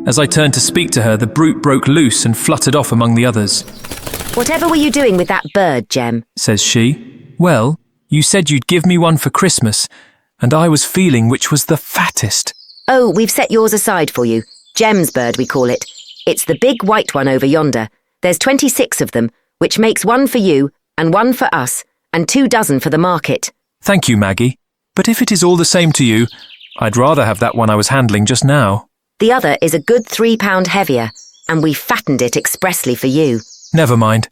As I turned to speak to her, the brute broke loose and fluttered off among the others. "Whatever were you doing with that bird, Jem?" says she. "Well, you said you'd give me one for Christmas, and I was feeling which was the fattest." "Oh, we've set yours aside for you. Jem's bird, we call it. It's the big white one over yonder. There's 26 of them, which makes one for you and one for us, and 2 dozen for the market." "Thank you, Maggie. But if it is all the same to you, I'd rather have that one I was handling just now." "The other is a good 3 pound heavier, and we fattened it expressly for you." "Never mind.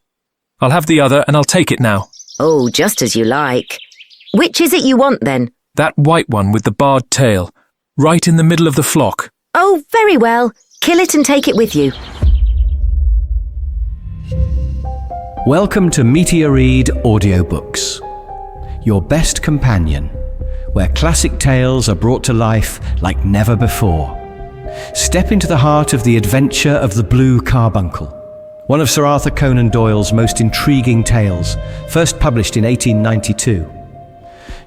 I'll have the other and I'll take it now." "Oh, just as you like. Which is it you want, then?" "That white one with the barred tail, right in the middle of the flock." "Oh, very well. Kill it and take it with you." Welcome to Meteoread Audiobooks, your best companion, where classic tales are brought to life like never before. Step into the heart of the adventure of the Blue Carbuncle, one of Sir Arthur Conan Doyle's most intriguing tales, first published in 1892.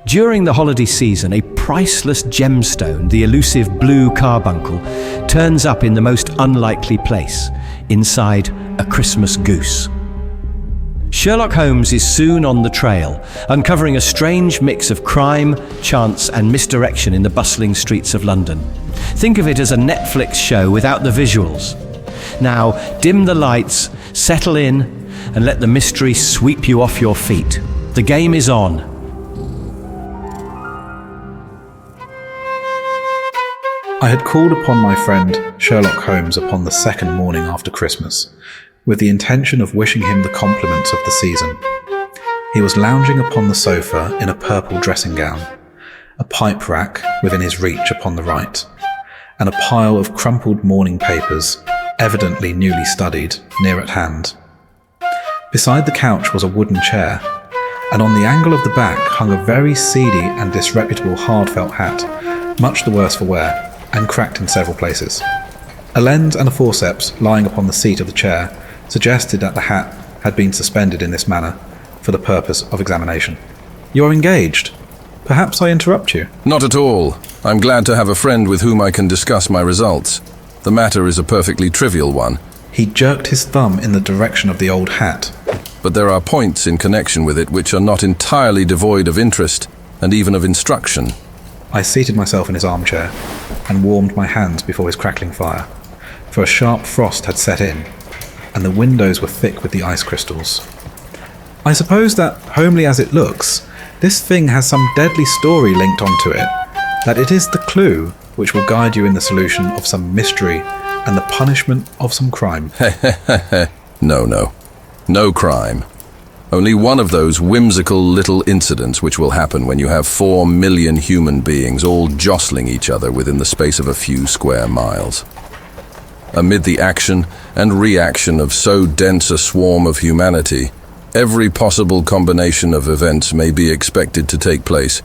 During the holiday season, a priceless gemstone, the elusive Blue Carbuncle, turns up in the most unlikely place, inside a Christmas goose. Sherlock Holmes is soon on the trail, uncovering a strange mix of crime, chance, and misdirection in the bustling streets of London. Think of it as a Netflix show without the visuals. Now, dim the lights, settle in, and let the mystery sweep you off your feet. The game is on. I had called upon my friend Sherlock Holmes upon the second morning after Christmas, with the intention of wishing him the compliments of the season. He was lounging upon the sofa in a purple dressing gown, a pipe rack within his reach upon the right, and a pile of crumpled morning papers, evidently newly studied, near at hand. Beside the couch was a wooden chair, and on the angle of the back hung a very seedy and disreputable hard felt hat, much the worse for wear, and cracked in several places. A lens and a forceps lying upon the seat of the chair suggested that the hat had been suspended in this manner for the purpose of examination. "You're engaged. Perhaps I interrupt you?" "Not at all. I'm glad to have a friend with whom I can discuss my results. The matter is a perfectly trivial one." He jerked his thumb in the direction of the old hat. "But there are points in connection with it which are not entirely devoid of interest and even of instruction." I seated myself in his armchair and warmed my hands before his crackling fire, for a sharp frost had set in, and the windows were thick with the ice crystals. "I suppose that, homely as it looks, this thing has some deadly story linked onto it, that it is the clue which will guide you in the solution of some mystery and the punishment of some crime." No. No crime. Only one of those whimsical little incidents which will happen when you have 4 million human beings all jostling each other within the space of a few square miles. Amid the action and reaction of so dense a swarm of humanity, every possible combination of events may be expected to take place,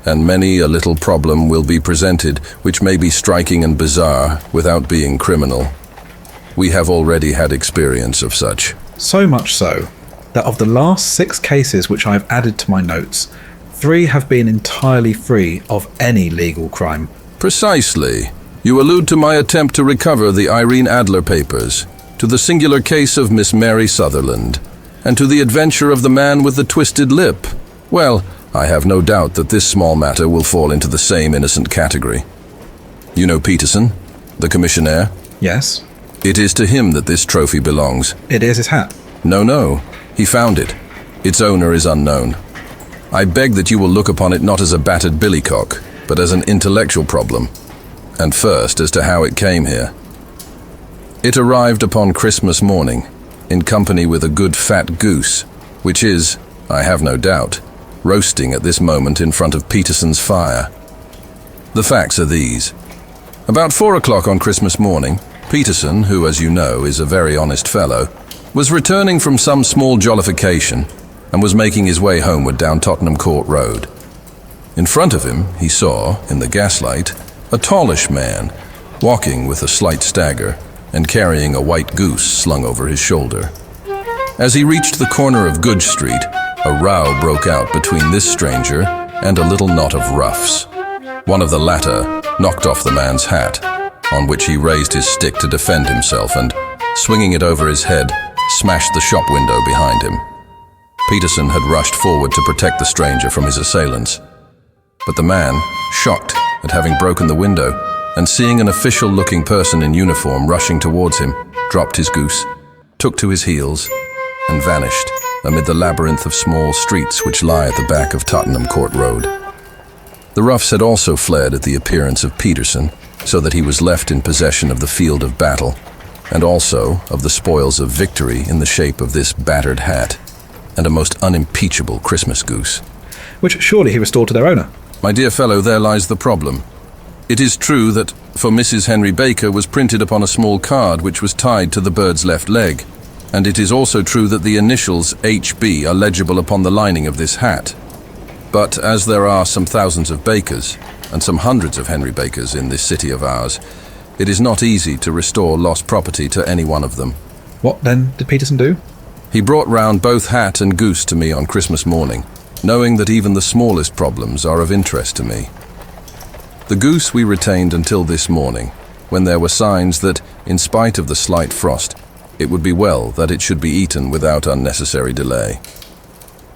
and many a little problem will be presented which may be striking and bizarre without being criminal. We have already had experience of such. So much so, that of the last 6 cases which I have added to my notes, 3 have been entirely free of any legal crime. Precisely. You allude to my attempt to recover the Irene Adler papers, to the singular case of Miss Mary Sutherland, and to the adventure of the man with the twisted lip. Well, I have no doubt that this small matter will fall into the same innocent category. You know Peterson, the commissionaire? Yes? It is to him that this trophy belongs. It is his hat. No. He found it. Its owner is unknown. I beg that you will look upon it not as a battered billycock, but as an intellectual problem. And first, as to how it came here. It arrived upon Christmas morning, in company with a good fat goose, which is, I have no doubt, roasting at this moment in front of Peterson's fire. The facts are these. About 4 o'clock on Christmas morning, Peterson, who, as you know, is a very honest fellow, was returning from some small jollification and was making his way homeward down Tottenham Court Road. In front of him, he saw, in the gaslight, a tallish man, walking with a slight stagger and carrying a white goose slung over his shoulder. As he reached the corner of Goodge Street, a row broke out between this stranger and a little knot of roughs. One of the latter knocked off the man's hat, on which he raised his stick to defend himself and, swinging it over his head, smashed the shop window behind him. Peterson had rushed forward to protect the stranger from his assailants. But the man, shocked at having broken the window and seeing an official-looking person in uniform rushing towards him, dropped his goose, took to his heels, and vanished amid the labyrinth of small streets which lie at the back of Tottenham Court Road. The roughs had also fled at the appearance of Peterson, so that he was left in possession of the field of battle, and also of the spoils of victory in the shape of this battered hat and a most unimpeachable Christmas goose. Which surely he restored to their owner. My dear fellow, there lies the problem. It is true that "For Mrs. Henry Baker" was printed upon a small card which was tied to the bird's left leg, and it is also true that the initials HB are legible upon the lining of this hat. But as there are some thousands of Bakers, and some hundreds of Henry Bakers in this city of ours, it is not easy to restore lost property to any one of them. What then did Peterson do? He brought round both hat and goose to me on Christmas morning, knowing that even the smallest problems are of interest to me. The goose we retained until this morning, when there were signs that, in spite of the slight frost, it would be well that it should be eaten without unnecessary delay.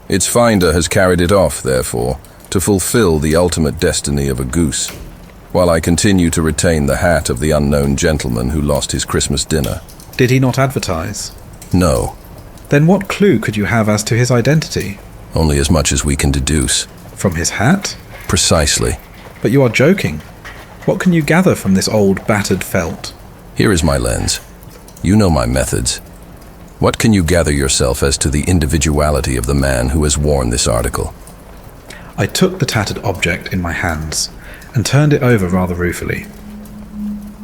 Its finder has carried it off, therefore, to fulfill the ultimate destiny of a goose, while I continue to retain the hat of the unknown gentleman who lost his Christmas dinner. Did he not advertise? No. Then what clue could you have as to his identity? Only as much as we can deduce. From his hat? Precisely. But you are joking. What can you gather from this old battered felt? Here is my lens. You know my methods. What can you gather yourself as to the individuality of the man who has worn this article? I took the tattered object in my hands and turned it over rather ruefully.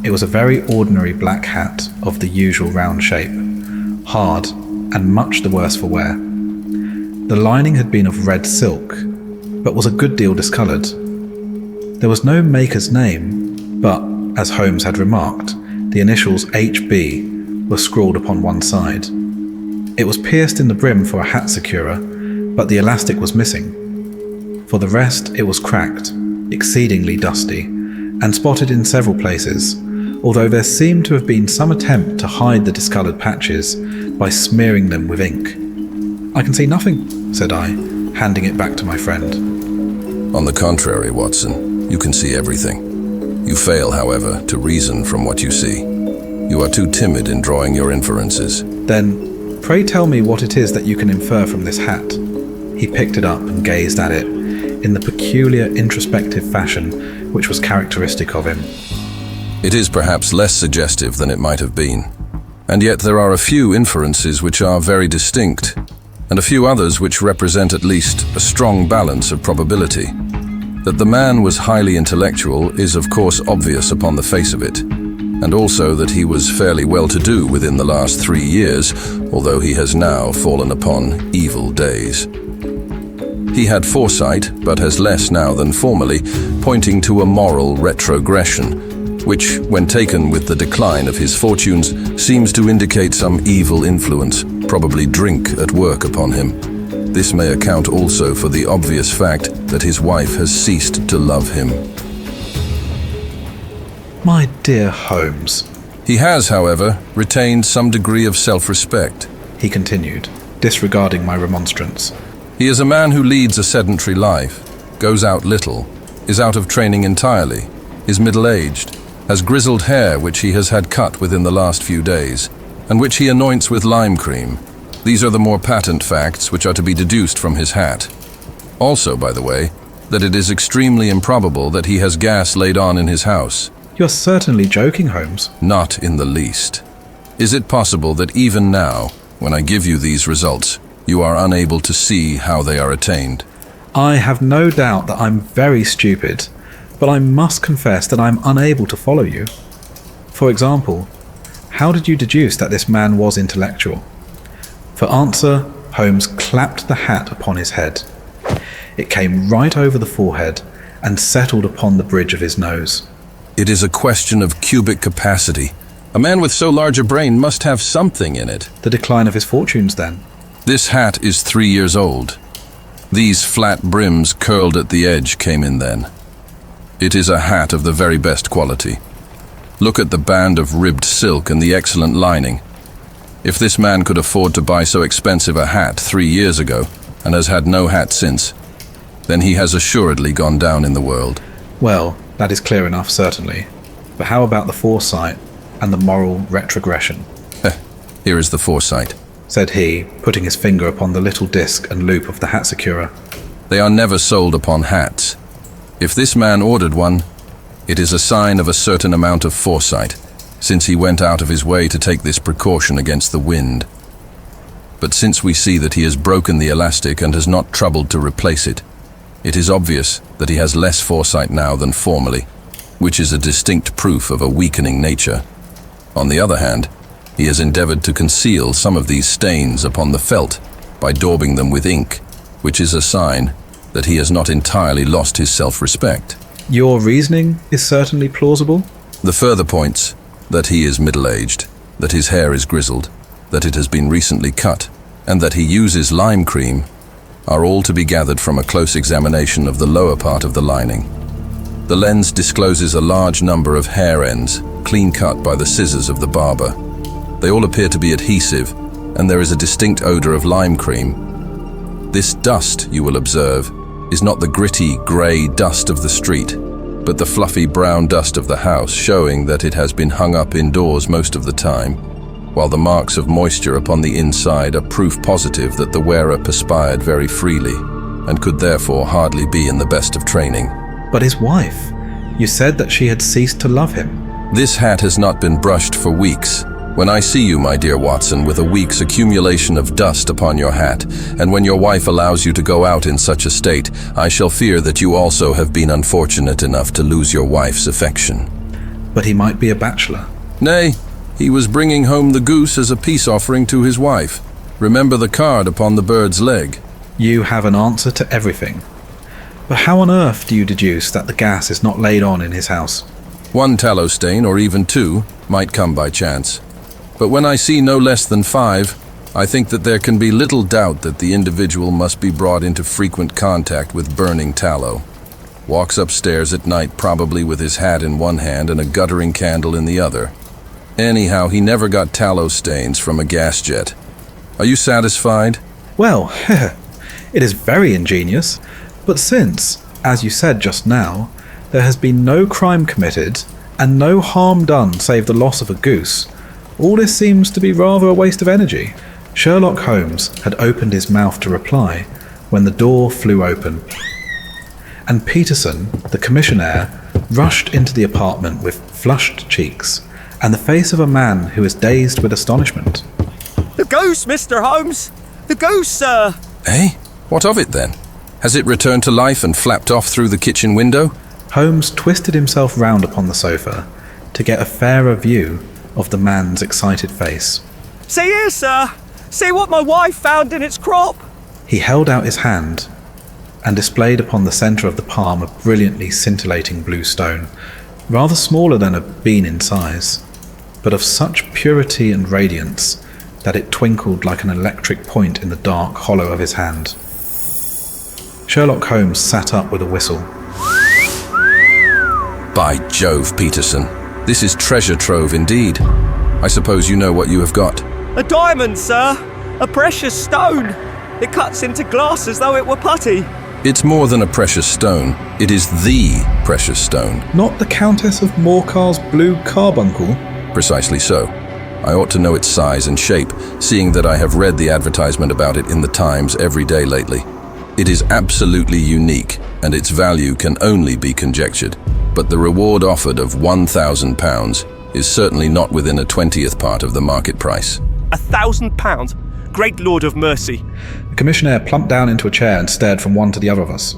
It was a very ordinary black hat of the usual round shape, hard and much the worse for wear. The lining had been of red silk, but was a good deal discoloured. There was no maker's name, but, as Holmes had remarked, the initials HB were scrawled upon one side. It was pierced in the brim for a hat securer, but the elastic was missing. For the rest, it was cracked, exceedingly dusty, and spotted in several places, although there seemed to have been some attempt to hide the discoloured patches by smearing them with ink. "I can see nothing," said I, handing it back to my friend. On the contrary, Watson, you can see everything. You fail, however, to reason from what you see. You are too timid in drawing your inferences. Then, pray tell me what it is that you can infer from this hat. He picked it up and gazed at it, in the peculiar introspective fashion which was characteristic of him. It is perhaps less suggestive than it might have been. And yet there are a few inferences which are very distinct, and a few others which represent at least a strong balance of probability. That the man was highly intellectual is of course obvious upon the face of it, and also that he was fairly well-to-do within the last 3 years, although he has now fallen upon evil days. He had foresight, but has less now than formerly, pointing to a moral retrogression, which, when taken with the decline of his fortunes, seems to indicate some evil influence, probably drink, at work upon him. This may account also for the obvious fact that his wife has ceased to love him. My dear Holmes, He has, however, retained some degree of self-respect. he continued, disregarding my remonstrance. He is a man who leads a sedentary life, goes out little, is out of training entirely, is middle-aged, has grizzled hair which he has had cut within the last few days, and which he anoints with lime cream. These are the more patent facts which are to be deduced from his hat. Also, by the way, that it is extremely improbable that he has gas laid on in his house. You are certainly joking, Holmes. Not in the least. Is it possible that even now, when I give you these results, you are unable to see how they are attained? I have no doubt that I'm very stupid, but I must confess that I'm unable to follow you. For example, how did you deduce that this man was intellectual? For answer, Holmes clapped the hat upon his head. It came right over the forehead and settled upon the bridge of his nose. It is a question of cubic capacity. A man with so large a brain must have something in it. The decline of his fortunes, then. This hat is 3 years old. These flat brims curled at the edge came in then. It is a hat of the very best quality. Look at the band of ribbed silk and the excellent lining. If this man could afford to buy so expensive a hat 3 years ago, and has had no hat since, then he has assuredly gone down in the world. Well, that is clear enough, certainly. But how about the foresight and the moral retrogression? Here is the foresight, said he, putting his finger upon the little disc and loop of the hat securer. They are never sold upon hats. If this man ordered one, it is a sign of a certain amount of foresight, since he went out of his way to take this precaution against the wind. But since we see that he has broken the elastic and has not troubled to replace it, it is obvious that he has less foresight now than formerly, which is a distinct proof of a weakening nature. On the other hand, he has endeavored to conceal some of these stains upon the felt by daubing them with ink, which is a sign that he has not entirely lost his self-respect. Your reasoning is certainly plausible. The further points, that he is middle-aged, that his hair is grizzled, that it has been recently cut, and that he uses lime cream, are all to be gathered from a close examination of the lower part of the lining. The lens discloses a large number of hair ends, clean cut by the scissors of the barber. They all appear to be adhesive, and there is a distinct odor of lime cream. This dust, you will observe, is not the gritty, grey dust of the street, but the fluffy brown dust of the house, showing that it has been hung up indoors most of the time, while the marks of moisture upon the inside are proof positive that the wearer perspired very freely, and could therefore hardly be in the best of training. But his wife, you said that she had ceased to love him. This hat has not been brushed for weeks. When I see you, my dear Watson, with a week's accumulation of dust upon your hat, and when your wife allows you to go out in such a state, I shall fear that you also have been unfortunate enough to lose your wife's affection. But he might be a bachelor. Nay, he was bringing home the goose as a peace offering to his wife. Remember the card upon the bird's leg. You have an answer to everything. But how on earth do you deduce that the gas is not laid on in his house? One tallow stain, or even two, might come by chance. But when I see no less than 5, I think that there can be little doubt that the individual must be brought into frequent contact with burning tallow. Walks upstairs at night probably with his hat in one hand and a guttering candle in the other. Anyhow, he never got tallow stains from a gas jet. Are you satisfied? Well, it is very ingenious, but since, as you said just now, there has been no crime committed and no harm done save the loss of a goose, all this seems to be rather a waste of energy. Sherlock Holmes had opened his mouth to reply when the door flew open, and Peterson, the commissionaire, rushed into the apartment with flushed cheeks and the face of a man who is dazed with astonishment. The goose, Mr. Holmes! The goose, sir! Eh? What of it then? Has it returned to life and flapped off through the kitchen window? Holmes twisted himself round upon the sofa to get a fairer view of the man's excited face. See here, sir! See what my wife found in its crop! He held out his hand and displayed upon the centre of the palm a brilliantly scintillating blue stone, rather smaller than a bean in size, but of such purity and radiance that it twinkled like an electric point in the dark hollow of his hand. Sherlock Holmes sat up with a whistle. By Jove, Peterson, this is treasure trove indeed. I suppose you know what you have got. A diamond, sir! A precious stone! It cuts into glass as though it were putty. It's more than a precious stone. It is the precious stone. Not the Countess of Morcar's Blue Carbuncle? Precisely so. I ought to know its size and shape, seeing that I have read the advertisement about it in the Times every day lately. It is absolutely unique, and its value can only be conjectured. But the reward offered of £1,000 is certainly not within a 20th part of the market price. £1,000? Great Lord of mercy! The commissionaire plumped down into a chair and stared from one to the other of us.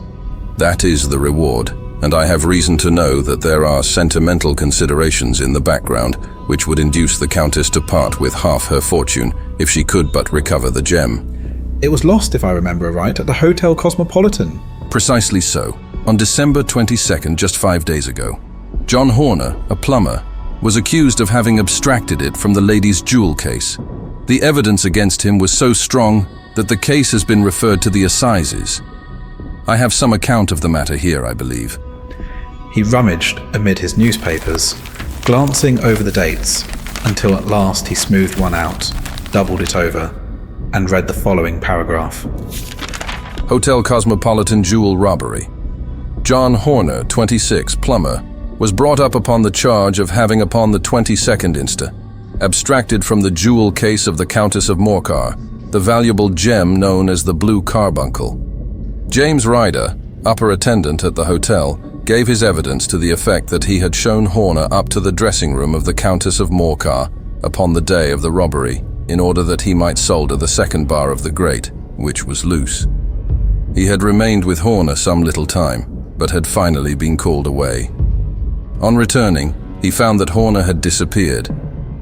That is the reward, and I have reason to know that there are sentimental considerations in the background which would induce the Countess to part with half her fortune if she could but recover the gem. It was lost, if I remember right, at the Hotel Cosmopolitan. Precisely so. On December 22nd, just 5 days ago, John Horner, a plumber, was accused of having abstracted it from the lady's jewel case. The evidence against him was so strong that the case has been referred to the assizes. I have some account of the matter here, I believe. He rummaged amid his newspapers glancing over the dates until at last he smoothed one out, doubled it over, and read the following paragraph. Hotel Cosmopolitan jewel robbery. John Horner, 26, plumber, was brought up upon the charge of having upon the 22nd insta. Abstracted from the jewel case of the Countess of Morcar, the valuable gem known as the Blue Carbuncle. James Ryder, upper attendant at the hotel, gave his evidence to the effect that he had shown Horner up to the dressing room of the Countess of Morcar upon the day of the robbery, in order that he might solder the second bar of the grate, which was loose. He had remained with Horner some little time, but had finally been called away. On returning, he found that Horner had disappeared,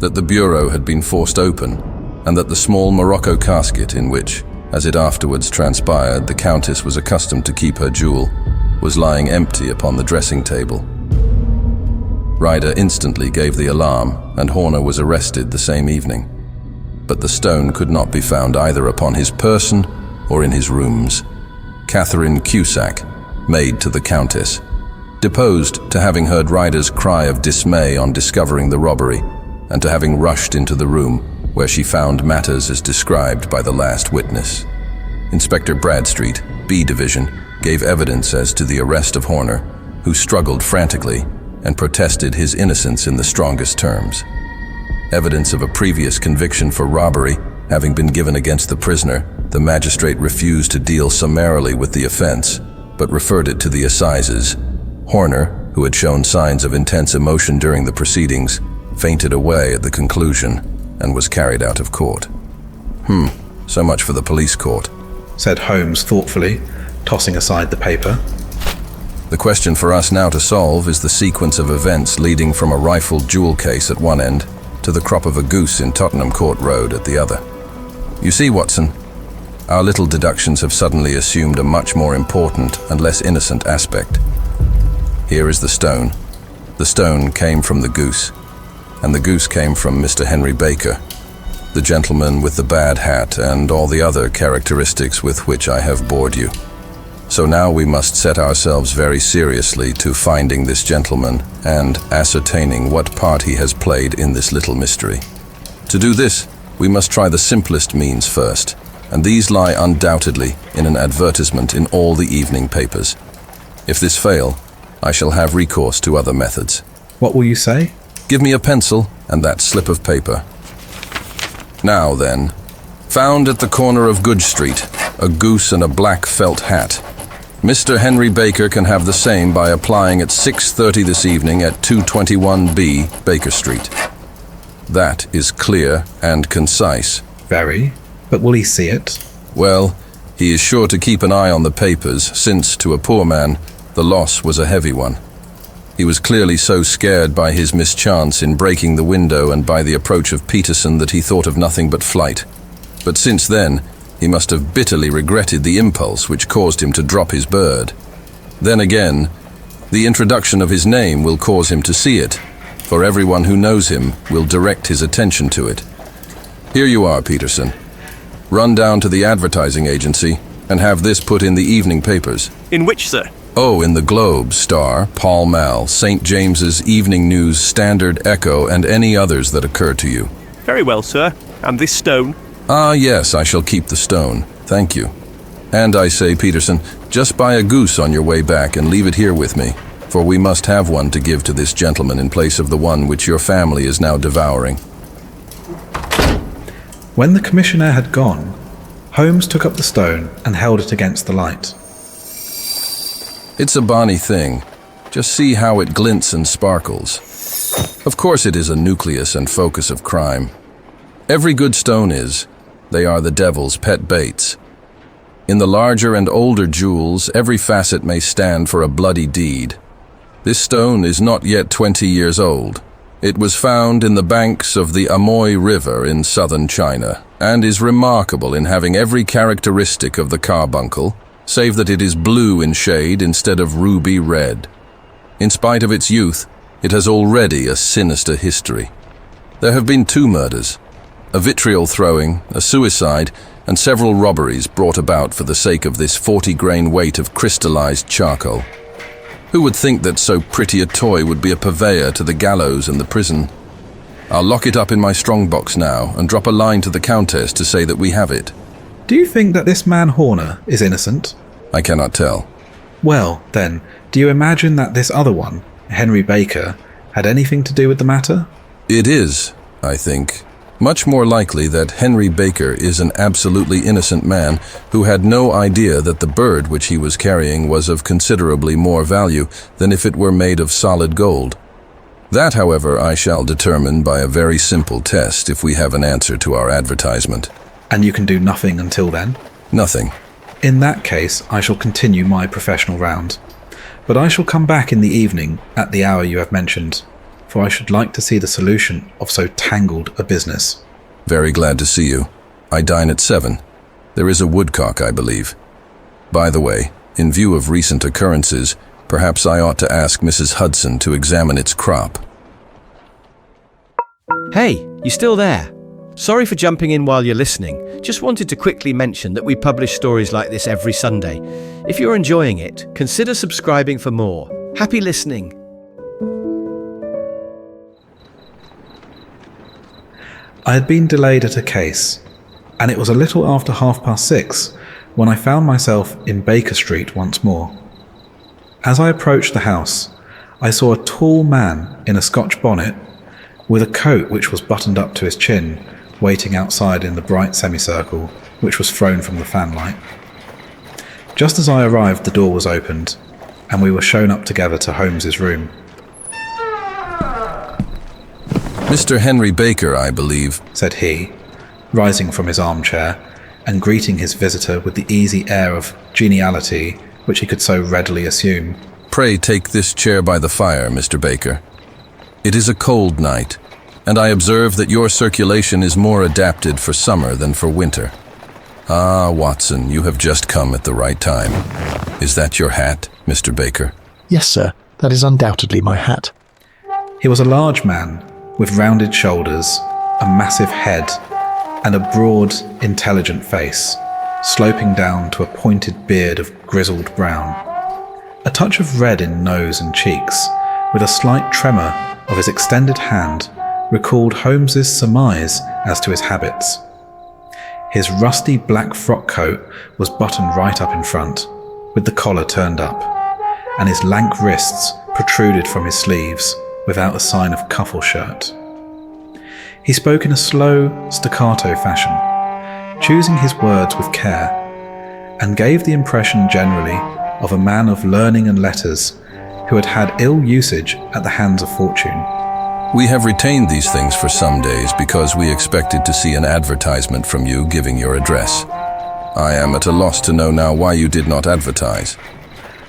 that the bureau had been forced open, and that the small Morocco casket in which, as it afterwards transpired, the Countess was accustomed to keep her jewel, was lying empty upon the dressing table. Ryder instantly gave the alarm, and Horner was arrested the same evening. But the stone could not be found either upon his person or in his rooms. Catherine Cusack, maid to the Countess, deposed to having heard Ryder's cry of dismay on discovering the robbery, and to having rushed into the room where she found matters as described by the last witness. Inspector Bradstreet, B Division, gave evidence as to the arrest of Horner, who struggled frantically and protested his innocence in the strongest terms. Evidence of a previous conviction for robbery having been given against the prisoner, the magistrate refused to deal summarily with the offense, but referred it to the assizes. Horner, who had shown signs of intense emotion during the proceedings, fainted away at the conclusion and was carried out of court. So much for the police court, said Holmes thoughtfully, tossing aside the paper. The question for us now to solve is the sequence of events leading from a rifled jewel case at one end to the crop of a goose in Tottenham Court Road at the other. You see, Watson, our little deductions have suddenly assumed a much more important and less innocent aspect. Here is the stone. The stone came from the goose, and the goose came from Mr. Henry Baker, the gentleman with the bad hat and all the other characteristics with which I have bored you. So now we must set ourselves very seriously to finding this gentleman and ascertaining what part he has played in this little mystery. To do this, we must try the simplest means first, and these lie undoubtedly in an advertisement in all the evening papers. If this fail, I shall have recourse to other methods. What will you say? Give me a pencil and that slip of paper. Now then, found at the corner of Good Street, a goose and a black felt hat. Mr. Henry Baker can have the same by applying at 6:30 this evening at 221B Baker Street. That is clear and concise. Very. But will he see it? Well, he is sure to keep an eye on the papers, since, to a poor man, the loss was a heavy one. He was clearly so scared by his mischance in breaking the window and by the approach of Peterson that he thought of nothing but flight. But since then, he must have bitterly regretted the impulse which caused him to drop his bird. Then again, the introduction of his name will cause him to see it, for everyone who knows him will direct his attention to it. Here you are, Peterson. Run down to the advertising agency and have this put in the evening papers. In which, sir? Oh, in the Globe, Star, Pall Mall, St. James's, Evening News, Standard, Echo, and any others that occur to you. Very well, sir. And this stone? Ah, yes, I shall keep the stone. Thank you. And I say, Peterson, just buy a goose on your way back and leave it here with me, for we must have one to give to this gentleman in place of the one which your family is now devouring. When the commissioner had gone, Holmes took up the stone and held it against the light. It's a bonny thing. Just see how it glints and sparkles. Of course it is a nucleus and focus of crime. Every good stone is. They are the devil's pet baits. In the larger and older jewels, every facet may stand for a bloody deed. This stone is not yet 20 years old. It was found in the banks of the Amoy River in southern China, and is remarkable in having every characteristic of the carbuncle, save that it is blue in shade instead of ruby red. In spite of its youth, it has already a sinister history. There have been 2 murders, a vitriol throwing, a suicide, and several robberies brought about for the sake of this 40-grain weight of crystallized charcoal. Who would think that so pretty a toy would be a purveyor to the gallows and the prison? I'll lock it up in my strongbox now and drop a line to the Countess to say that we have it. Do you think that this man Horner is innocent? I cannot tell. Well, then, do you imagine that this other one, Henry Baker, had anything to do with the matter? It is, I think, much more likely that Henry Baker is an absolutely innocent man who had no idea that the bird which he was carrying was of considerably more value than if it were made of solid gold. That, however, I shall determine by a very simple test if we have an answer to our advertisement. And you can do nothing until then? Nothing. In that case, I shall continue my professional round. But I shall come back in the evening at the hour you have mentioned, for I should like to see the solution of so tangled a business. Very glad to see you. I dine at 7. There is a woodcock, I believe. By the way, in view of recent occurrences, perhaps I ought to ask Mrs. Hudson to examine its crop. Hey, you still there? Sorry for jumping in while you're listening. Just wanted to quickly mention that we publish stories like this every Sunday. If you're enjoying it, consider subscribing for more. Happy listening. I had been delayed at a case, and it was a little after 6:30 when I found myself in Baker Street once more. As I approached the house, I saw a tall man in a Scotch bonnet, with a coat which was buttoned up to his chin, waiting outside in the bright semicircle which was thrown from the fanlight. Just as I arrived, the door was opened, and we were shown up together to Holmes's room. Mr. Henry Baker, I believe, said he, rising from his armchair and greeting his visitor with the easy air of geniality which he could so readily assume. Pray take this chair by the fire, Mr. Baker. It is a cold night, and I observe that your circulation is more adapted for summer than for winter. Ah, Watson, you have just come at the right time. Is that your hat, Mr. Baker? Yes, sir. That is undoubtedly my hat. He was a large man, with rounded shoulders, a massive head, and a broad, intelligent face, sloping down to a pointed beard of grizzled brown. A touch of red in nose and cheeks, with a slight tremor of his extended hand, recalled Holmes's surmise as to his habits. His rusty black frock coat was buttoned right up in front, with the collar turned up, and his lank wrists protruded from his sleeves without a sign of cuff or shirt. He spoke in a slow, staccato fashion, choosing his words with care, and gave the impression generally of a man of learning and letters who had had ill usage at the hands of fortune. We have retained these things for some days because we expected to see an advertisement from you giving your address. I am at a loss to know now why you did not advertise.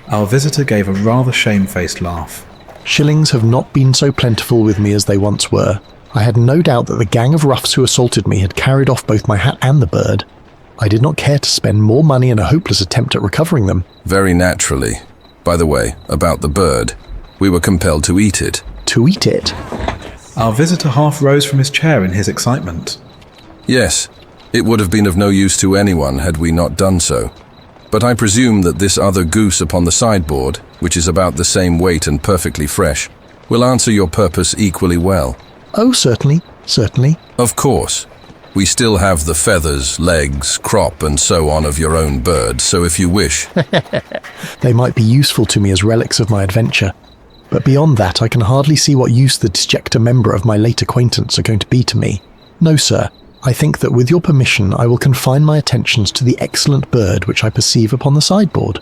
Our visitor gave a rather shamefaced laugh. Shillings have not been so plentiful with me as they once were. I had no doubt that the gang of roughs who assaulted me had carried off both my hat and the bird. I did not care to spend more money in a hopeless attempt at recovering them. Very naturally. By the way, about the bird, we were compelled to eat it. To eat it? Our visitor half rose from his chair in his excitement. Yes, it would have been of no use to anyone had we not done so. But I presume that this other goose upon the sideboard, which is about the same weight and perfectly fresh, will answer your purpose equally well. Oh, certainly, certainly. Of course. We still have the feathers, legs, crop, and so on of your own bird, so if you wish... They might be useful to me as relics of my adventure. But beyond that, I can hardly see what use the disjecta member of my late acquaintance are going to be to me. No, sir. I think that with your permission, I will confine my attentions to the excellent bird which I perceive upon the sideboard.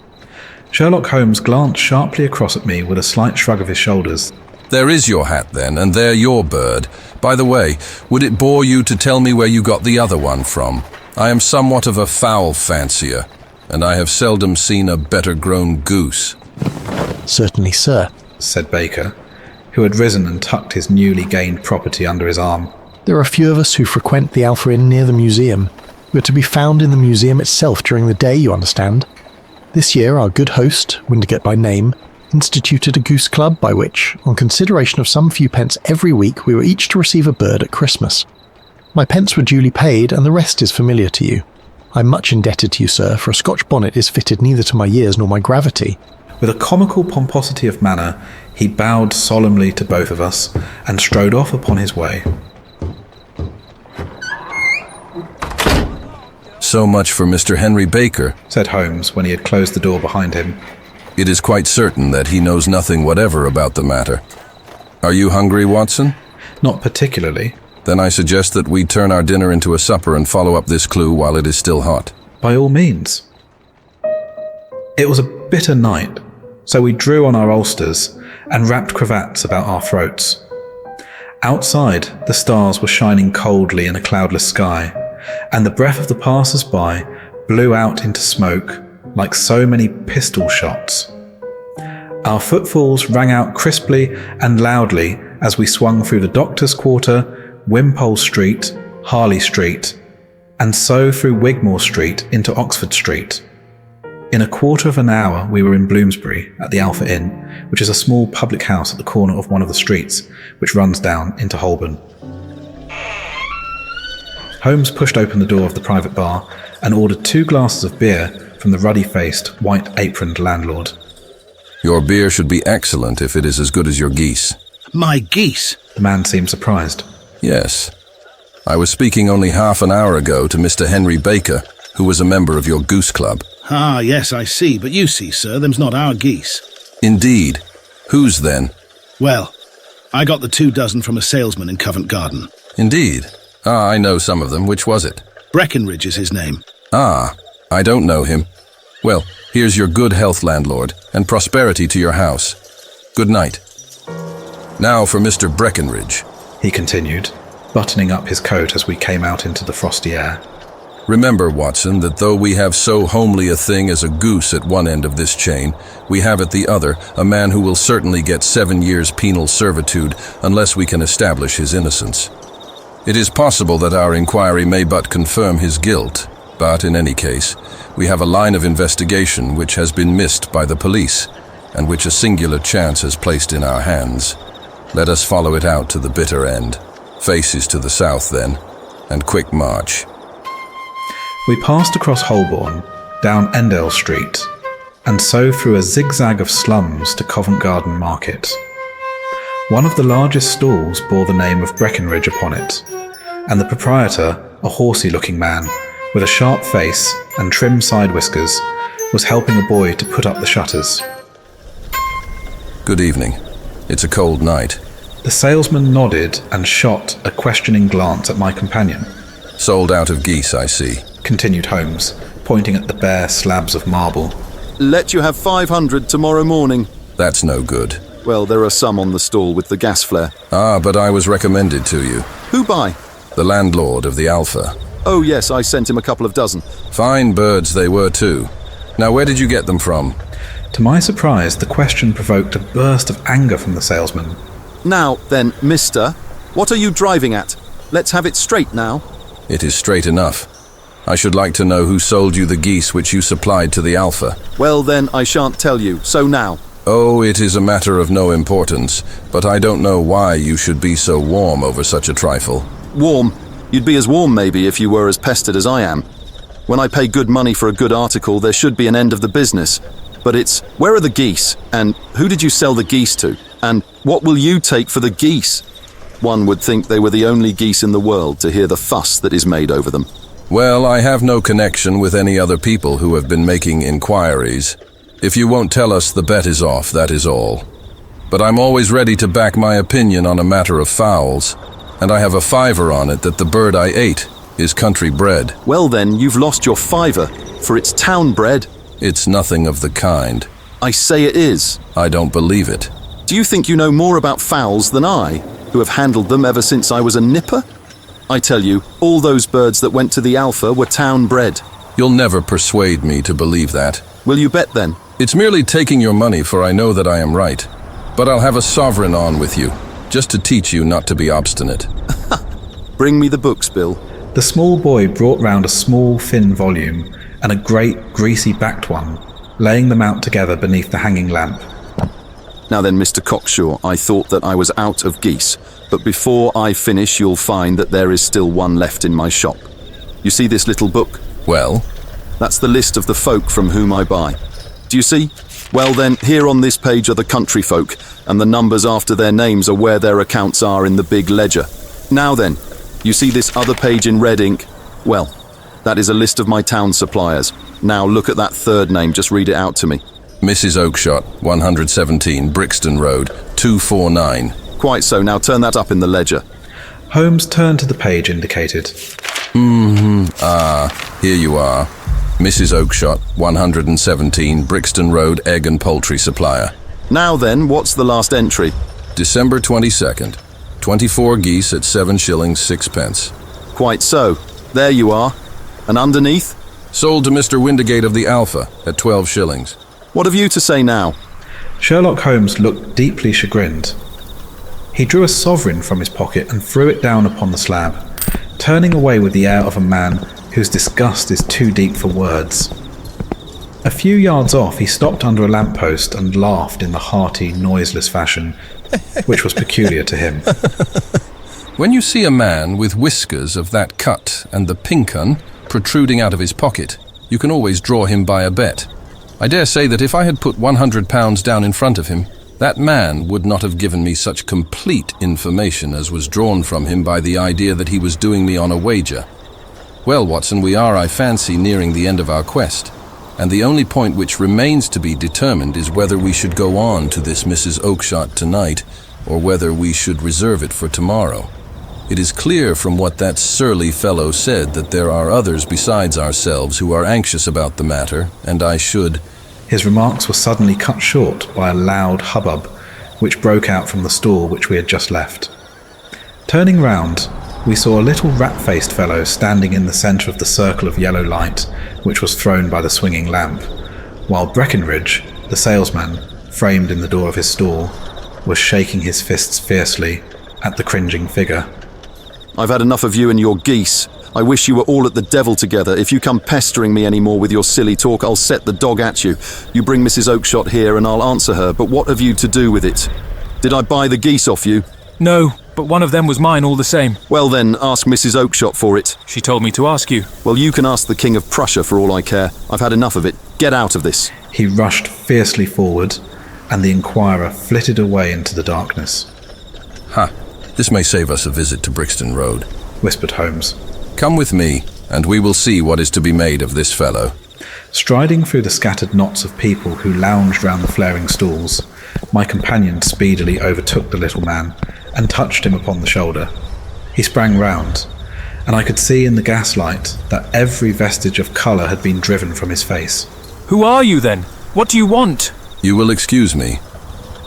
Sherlock Holmes glanced sharply across at me with a slight shrug of his shoulders. There is your hat, then, and there your bird. By the way, would it bore you to tell me where you got the other one from? I am somewhat of a fowl fancier, and I have seldom seen a better-grown goose. Certainly, sir, said Baker, who had risen and tucked his newly gained property under his arm. There are a few of us who frequent the Alpha Inn near the museum. We are to be found in the museum itself during the day, you understand. This year, our good host, Windigate by name, instituted a goose club by which, on consideration of some few pence every week, we were each to receive a bird at Christmas. My pence were duly paid, and the rest is familiar to you. I'm much indebted to you, sir, for a Scotch bonnet is fitted neither to my years nor my gravity. With a comical pomposity of manner, he bowed solemnly to both of us and strode off upon his way. So much for Mr. Henry Baker, said Holmes when he had closed the door behind him. It is quite certain that he knows nothing whatever about the matter. Are you hungry, Watson? Not particularly. Then I suggest that we turn our dinner into a supper and follow up this clue while it is still hot. By all means. It was a bitter night, so we drew on our ulsters and wrapped cravats about our throats. Outside, the stars were shining coldly in a cloudless sky, and the breath of the passers-by blew out into smoke like so many pistol shots. Our footfalls rang out crisply and loudly as we swung through the Doctor's Quarter, Wimpole Street, Harley Street, and so through Wigmore Street into Oxford Street. In a quarter of an hour we were in Bloomsbury at the Alpha Inn, which is a small public house at the corner of one of the streets which runs down into Holborn. Holmes pushed open the door of the private bar and ordered 2 glasses of beer from the ruddy-faced, white-aproned landlord. Your beer should be excellent if it is as good as your geese. My geese? The man seemed surprised. Yes. I was speaking only half an hour ago to Mr. Henry Baker, who was a member of your goose club. Ah, yes, I see. But you see, sir, them's not our geese. Indeed. Whose then? Well, I got the 2 dozen from a salesman in Covent Garden. Indeed. Ah, I know some of them. Which was it? Breckenridge is his name. Ah, I don't know him. Well, here's your good health, landlord, and prosperity to your house. Good night. Now for Mr. Breckenridge, he continued, buttoning up his coat as we came out into the frosty air. Remember, Watson, that though we have so homely a thing as a goose at one end of this chain, we have at the other a man who will certainly get 7 years penal servitude unless we can establish his innocence. It is possible that our inquiry may but confirm his guilt, but in any case, we have a line of investigation which has been missed by the police, and which a singular chance has placed in our hands. Let us follow it out to the bitter end. Faces to the south, then, and quick march. We passed across Holborn, down Endale Street, and so through a zigzag of slums to Covent Garden Market. One of the largest stalls bore the name of Breckenridge upon it, and the proprietor, a horsey-looking man, with a sharp face and trim side whiskers, was helping a boy to put up the shutters. Good evening. It's a cold night. The salesman nodded and shot a questioning glance at my companion. Sold out of geese, I see, continued Holmes, pointing at the bare slabs of marble. Let you have 500 tomorrow morning. That's no good. Well, there are some on the stall with the gas flare. Ah, but I was recommended to you. Who by? The landlord of the Alpha. Oh yes, I sent him a couple of dozen. Fine birds they were too. Now where did you get them from? To my surprise, the question provoked a burst of anger from the salesman. Now then, mister, what are you driving at? Let's have it straight now. It is straight enough. I should like to know who sold you the geese which you supplied to the Alpha. Well then, I shan't tell you, so now. Oh, it is a matter of no importance, but I don't know why you should be so warm over such a trifle. Warm? You'd be as warm maybe if you were as pestered as I am. When I pay good money for a good article, there should be an end of the business. But it's, where are the geese? And who did you sell the geese to? And what will you take for the geese? One would think they were the only geese in the world to hear the fuss that is made over them. Well, I have no connection with any other people who have been making inquiries. If you won't tell us, the bet is off, that is all. But I'm always ready to back my opinion on a matter of fowls, and I have a $5 on it that the bird I ate is country bred. Well then, you've lost your $5, for it's town bred. It's nothing of the kind. I say it is. I don't believe it. Do you think you know more about fowls than I, who have handled them ever since I was a nipper? I tell you, all those birds that went to the Alpha were town bred. You'll never persuade me to believe that. Will you bet then? It's merely taking your money, for I know that I am right. But I'll have a sovereign on with you, just to teach you not to be obstinate. Bring me the books, Bill. The small boy brought round a small, thin volume and a great, greasy-backed one, laying them out together beneath the hanging lamp. Now then, Mr. Cocksure, I thought that I was out of geese, but before I finish, you'll find that there is still one left in my shop. You see this little book? Well? That's the list of the folk from whom I buy. Do you see? Well then, here on this page are the country folk, and the numbers after their names are where their accounts are in the big ledger. Now then, you see this other page in red ink? Well, that is a list of my town suppliers. Now look at that third name, just read it out to me. Mrs. Oakshott, 117 Brixton Road, 249. Quite so, now turn that up in the ledger. Holmes turned to the page indicated. Here you are. Mrs. Oakshott, 117 Brixton Road, Egg and Poultry Supplier. Now then, what's the last entry? December 22nd. 24 geese at 7 shillings 6 pence. Quite so. There you are. And underneath? Sold to Mr. Windigate of the Alpha at 12 shillings. What have you to say now? Sherlock Holmes looked deeply chagrined. He drew a sovereign from his pocket and threw it down upon the slab, turning away with the air of a man whose disgust is too deep for words. A few yards off, he stopped under a lamppost and laughed in the hearty, noiseless fashion which was peculiar to him. When you see a man with whiskers of that cut and the pink un protruding out of his pocket, you can always draw him by a bet. I dare say that if I had put £100 down in front of him, that man would not have given me such complete information as was drawn from him by the idea that he was doing me on a wager. Well, Watson, we are, I fancy, nearing the end of our quest, and the only point which remains to be determined is whether we should go on to this Mrs. Oakshott tonight, or whether we should reserve it for tomorrow. It is clear from what that surly fellow said that there are others besides ourselves who are anxious about the matter, and I should... His remarks were suddenly cut short by a loud hubbub which broke out from the stall which we had just left. Turning round, we saw a little rat-faced fellow standing in the centre of the circle of yellow light which was thrown by the swinging lamp, while Breckenridge, the salesman, framed in the door of his stall, was shaking his fists fiercely at the cringing figure. I've had enough of you and your geese. I wish you were all at the devil together. If you come pestering me any more with your silly talk, I'll set the dog at you. You bring Mrs. Oakshott here and I'll answer her, but what have you to do with it? Did I buy the geese off you? No, but one of them was mine all the same. Well then, ask Mrs. Oakshott for it. She told me to ask you. Well, you can ask the King of Prussia for all I care. I've had enough of it. Get out of this. He rushed fiercely forward, and the inquirer flitted away into the darkness. Ha! This may save us a visit to Brixton Road, whispered Holmes. Come with me, and we will see what is to be made of this fellow. Striding through the scattered knots of people who lounged round the flaring stalls, my companion speedily overtook the little man and touched him upon the shoulder. He sprang round, and I could see in the gaslight that every vestige of colour had been driven from his face. Who are you then? What do you want? You will excuse me,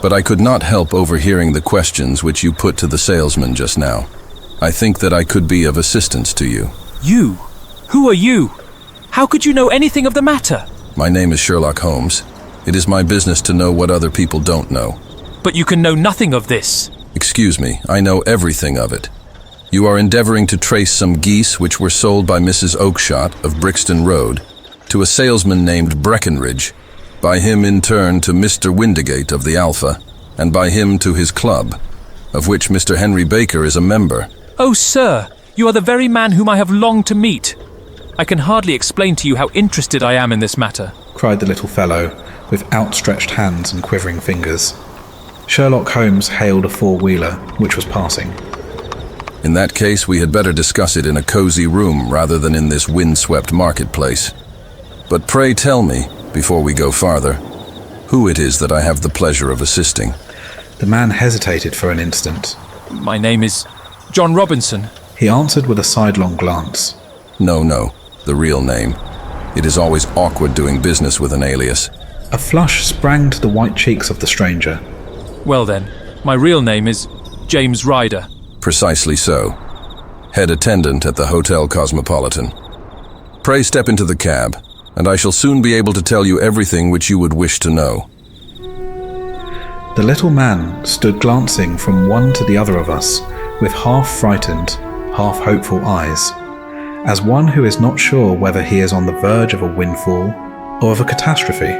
but I could not help overhearing the questions which you put to the salesman just now. I think that I could be of assistance to you. You? Who are you? How could you know anything of the matter? My name is Sherlock Holmes. It is my business to know what other people don't know. But you can know nothing of this. Excuse me, I know everything of it. You are endeavoring to trace some geese which were sold by Mrs. Oakshott of Brixton Road to a salesman named Breckenridge, by him in turn to Mr. Windigate of the Alpha, and by him to his club, of which Mr. Henry Baker is a member. Oh, sir, you are the very man whom I have longed to meet. I can hardly explain to you how interested I am in this matter, cried the little fellow, with outstretched hands and quivering fingers. Sherlock Holmes hailed a four-wheeler which was passing. In that case, we had better discuss it in a cosy room rather than in this windswept marketplace. But pray tell me, before we go farther, who it is that I have the pleasure of assisting. The man hesitated for an instant. My name is John Robinson. He answered with a sidelong glance. No, the real name. It is always awkward doing business with an alias. A flush sprang to the white cheeks of the stranger. Well then, my real name is James Ryder. Precisely so. Head attendant at the Hotel Cosmopolitan. Pray step into the cab, and I shall soon be able to tell you everything which you would wish to know. The little man stood glancing from one to the other of us with half-frightened, half-hopeful eyes, as one who is not sure whether he is on the verge of a windfall or of a catastrophe.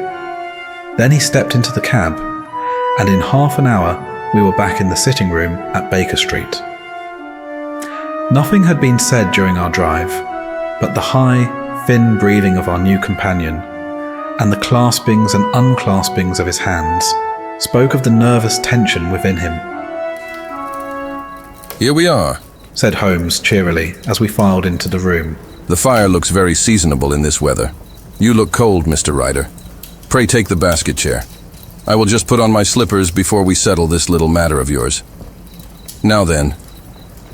Then he stepped into the cab, and in half an hour we were back in the sitting room at Baker Street. Nothing had been said during our drive, but the high, thin breathing of our new companion, and the claspings and unclaspings of his hands spoke of the nervous tension within him. Here we are, said Holmes cheerily as we filed into the room. The fire looks very seasonable in this weather. You look cold, Mr. Ryder. Pray take the basket chair. I will just put on my slippers before we settle this little matter of yours. Now then,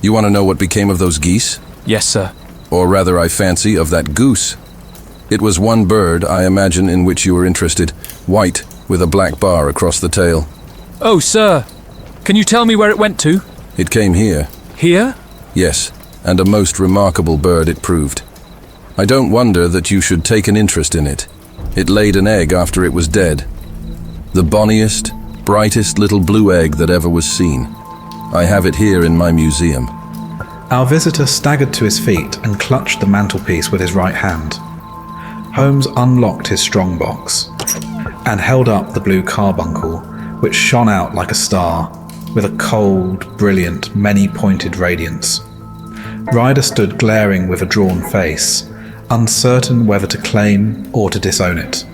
you want to know what became of those geese? Yes, sir. Or rather, I fancy, of that goose. It was one bird, I imagine, in which you were interested, white, with a black bar across the tail. Oh, sir. Can you tell me where it went to? It came here. Here? Yes, and a most remarkable bird it proved. I don't wonder that you should take an interest in it. It laid an egg after it was dead. The bonniest, brightest little blue egg that ever was seen. I have it here in my museum. Our visitor staggered to his feet and clutched the mantelpiece with his right hand. Holmes unlocked his strongbox and held up the Blue Carbuncle, which shone out like a star, with a cold, brilliant, many-pointed radiance. Ryder stood glaring with a drawn face, uncertain whether to claim or to disown it.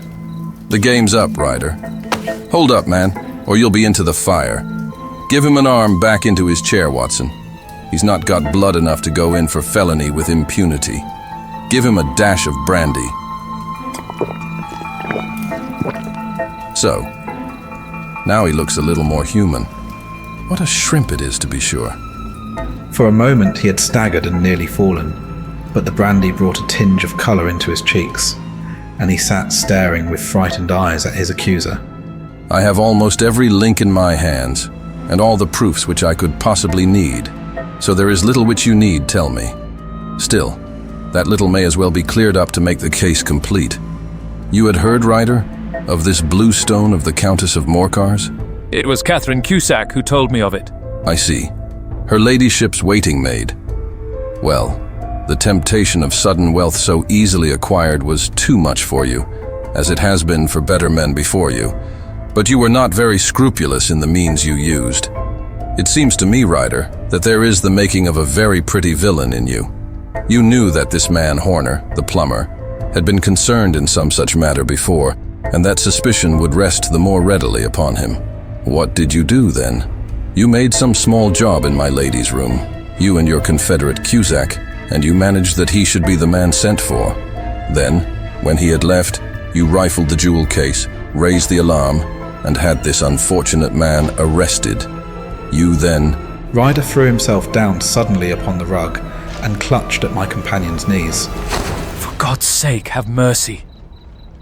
The game's up, Ryder. Hold up, man, or you'll be into the fire. Give him an arm back into his chair, Watson. He's not got blood enough to go in for felony with impunity. Give him a dash of brandy. So, now he looks a little more human. What a shrimp it is, to be sure. For a moment he had staggered and nearly fallen, but the brandy brought a tinge of colour into his cheeks, and he sat staring with frightened eyes at his accuser. I have almost every link in my hands, and all the proofs which I could possibly need, so there is little which you need tell me. Still, that little may as well be cleared up to make the case complete. You had heard, Ryder, of this blue stone of the Countess of Morcar's? It was Catherine Cusack who told me of it. I see. Her ladyship's waiting maid. Well, the temptation of sudden wealth so easily acquired was too much for you, as it has been for better men before you. But you were not very scrupulous in the means you used. It seems to me, Ryder, that there is the making of a very pretty villain in you. You knew that this man, Horner, the plumber, had been concerned in some such matter before, and that suspicion would rest the more readily upon him. What did you do, then? You made some small job in my lady's room, you and your confederate Cusack, and you managed that he should be the man sent for. Then, when he had left, you rifled the jewel case, raised the alarm, and had this unfortunate man arrested. You then... Ryder threw himself down suddenly upon the rug and clutched at my companion's knees. For God's sake, have mercy.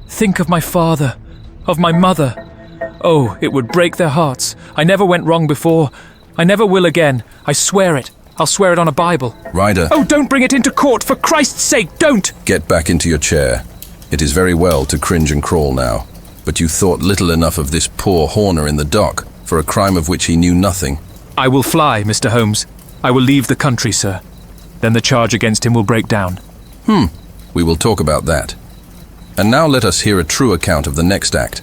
Think of my father, of my mother. Oh, it would break their hearts. I never went wrong before. I never will again. I swear it. I'll swear it on a Bible. Ryder... Oh, don't bring it into court, for Christ's sake, don't! Get back into your chair. It is very well to cringe and crawl now, but you thought little enough of this poor Horner in the dock for a crime of which he knew nothing. I will fly, Mr. Holmes. I will leave the country, sir. Then the charge against him will break down. We will talk about that. And now let us hear a true account of the next act.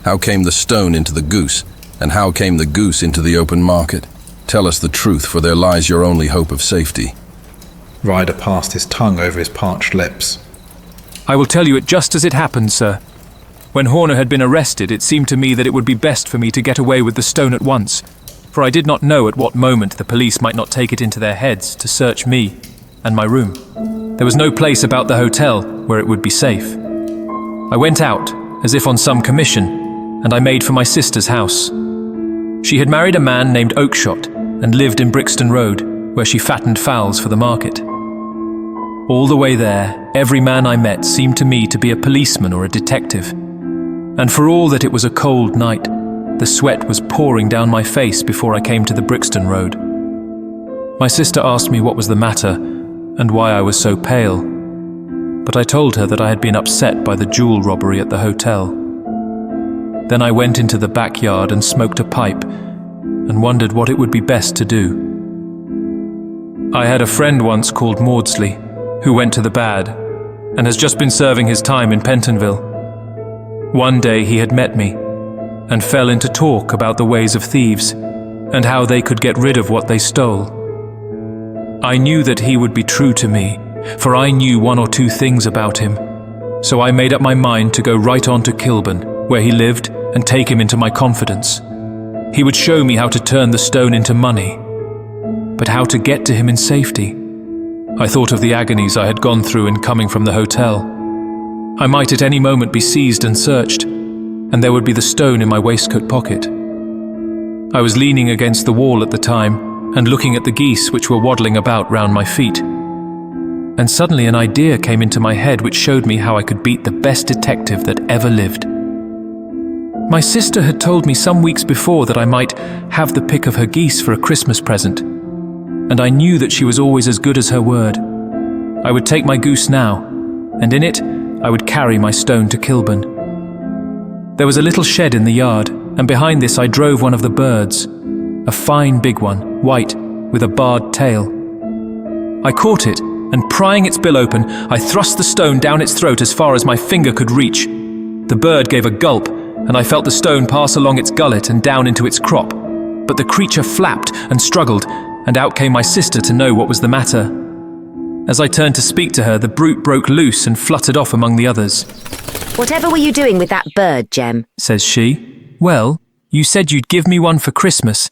How came the stone into the goose, and how came the goose into the open market? Tell us the truth, for there lies your only hope of safety. Ryder passed his tongue over his parched lips. I will tell you it just as it happened, sir. When Horner had been arrested, it seemed to me that it would be best for me to get away with the stone at once, for I did not know at what moment the police might not take it into their heads to search me and my room. There was no place about the hotel where it would be safe. I went out, as if on some commission, and I made for my sister's house. She had married a man named Oakshott and lived in Brixton Road, where she fattened fowls for the market. All the way there, every man I met seemed to me to be a policeman or a detective. And for all that it was a cold night, the sweat was pouring down my face before I came to the Brixton Road. My sister asked me what was the matter and why I was so pale, but I told her that I had been upset by the jewel robbery at the hotel. Then I went into the backyard and smoked a pipe and wondered what it would be best to do. I had a friend once called Maudsley, who went to the bad and has just been serving his time in Pentonville. One day he had met me and fell into talk about the ways of thieves and how they could get rid of what they stole. I knew that he would be true to me, for I knew one or two things about him. So I made up my mind to go right on to Kilburn, where he lived, and take him into my confidence. He would show me how to turn the stone into money. But how to get to him in safety? I thought of the agonies I had gone through in coming from the hotel. I might at any moment be seized and searched, and there would be the stone in my waistcoat pocket. I was leaning against the wall at the time and looking at the geese which were waddling about round my feet. And suddenly an idea came into my head which showed me how I could beat the best detective that ever lived. My sister had told me some weeks before that I might have the pick of her geese for a Christmas present, and I knew that she was always as good as her word. I would take my goose now, and in it I would carry my stone to Kilburn. There was a little shed in the yard, and behind this I drove one of the birds, a fine big one, white, with a barred tail. I caught it, and prying its bill open, I thrust the stone down its throat as far as my finger could reach. The bird gave a gulp, and I felt the stone pass along its gullet and down into its crop. But the creature flapped and struggled, and out came my sister to know what was the matter. As I turned to speak to her, the brute broke loose and fluttered off among the others. Whatever were you doing with that bird, Jem? Says she. Well, you said you'd give me one for Christmas,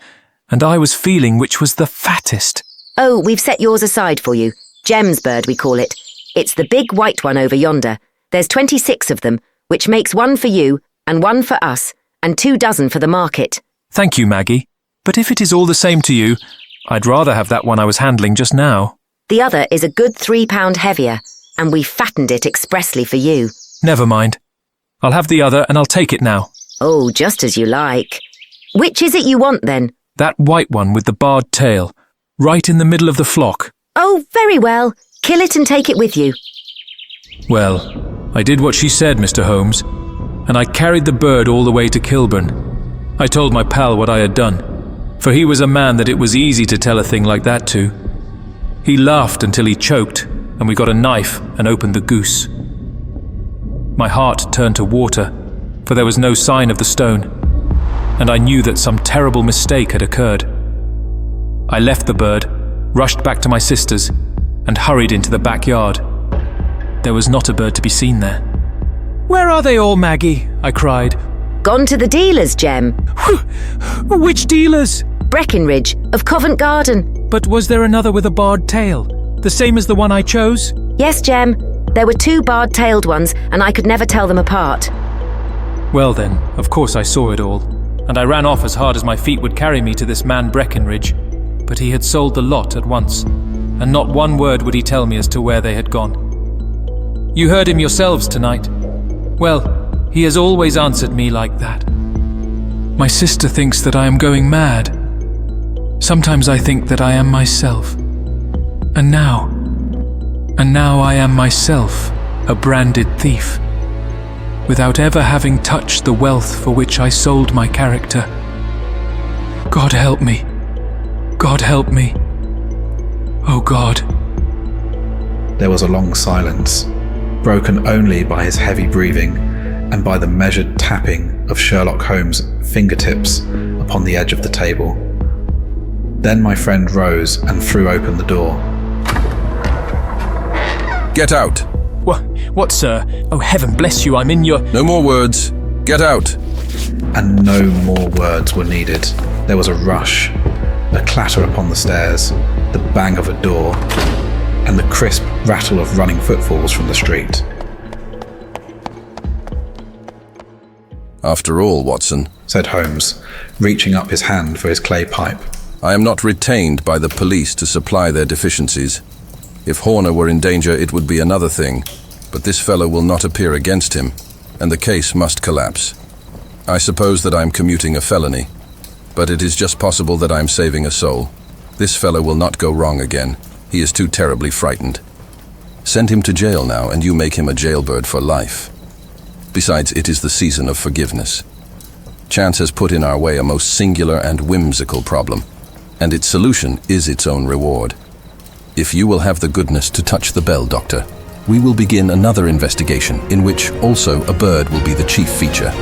and I was feeling which was the fattest. Oh, we've set yours aside for you. Jem's bird, we call it. It's the big white one over yonder. There's 26 of them, which makes one for you and one for us, and 24 for the market. Thank you, Maggie. But if it is all the same to you, I'd rather have that one I was handling just now. The other is a good 3 pound heavier, and we fattened it expressly for you. Never mind. I'll have the other and I'll take it now. Oh, just as you like. Which is it you want then? That white one with the barred tail, right in the middle of the flock. Oh, very well. Kill it and take it with you. Well, I did what she said, Mr. Holmes, and I carried the bird all the way to Kilburn. I told my pal what I had done, for he was a man that it was easy to tell a thing like that to. He laughed until he choked, and we got a knife and opened the goose. My heart turned to water, for there was no sign of the stone, and I knew that some terrible mistake had occurred. I left the bird, rushed back to my sister's, and hurried into the backyard. There was not a bird to be seen there. "Where are they all, Maggie?" I cried. Gone to the dealers, Jem. Which dealers? Breckenridge, of Covent Garden. But was there another with a barred tail? The same as the one I chose? Yes, Jem. There were 2 barred-tailed ones, and I could never tell them apart. Well then, of course I saw it all, and I ran off as hard as my feet would carry me to this man Breckenridge. But he had sold the lot at once, and not one word would he tell me as to where they had gone. You heard him yourselves tonight. Well, he has always answered me like that. My sister thinks that I am going mad. Sometimes I think that I am myself. And now I am myself a branded thief, without ever having touched the wealth for which I sold my character. God help me. God help me. Oh God. There was a long silence, broken only by his heavy breathing and by the measured tapping of Sherlock Holmes' fingertips upon the edge of the table. Then my friend rose and threw open the door. Get out! What, sir? Oh, heaven bless you, I'm in your... No more words. Get out! And no more words were needed. There was a rush, a clatter upon the stairs, the bang of a door, and the crisp rattle of running footfalls from the street. After all, Watson, said Holmes, reaching up his hand for his clay pipe. I am not retained by the police to supply their deficiencies. If Horner were in danger, it would be another thing, but this fellow will not appear against him, and the case must collapse. I suppose that I am commuting a felony, but it is just possible that I am saving a soul. This fellow will not go wrong again. He is too terribly frightened. Send him to jail now, and you make him a jailbird for life. Besides, it is the season of forgiveness. Chance has put in our way a most singular and whimsical problem, and its solution is its own reward. If you will have the goodness to touch the bell, Doctor, we will begin another investigation in which also a bird will be the chief feature.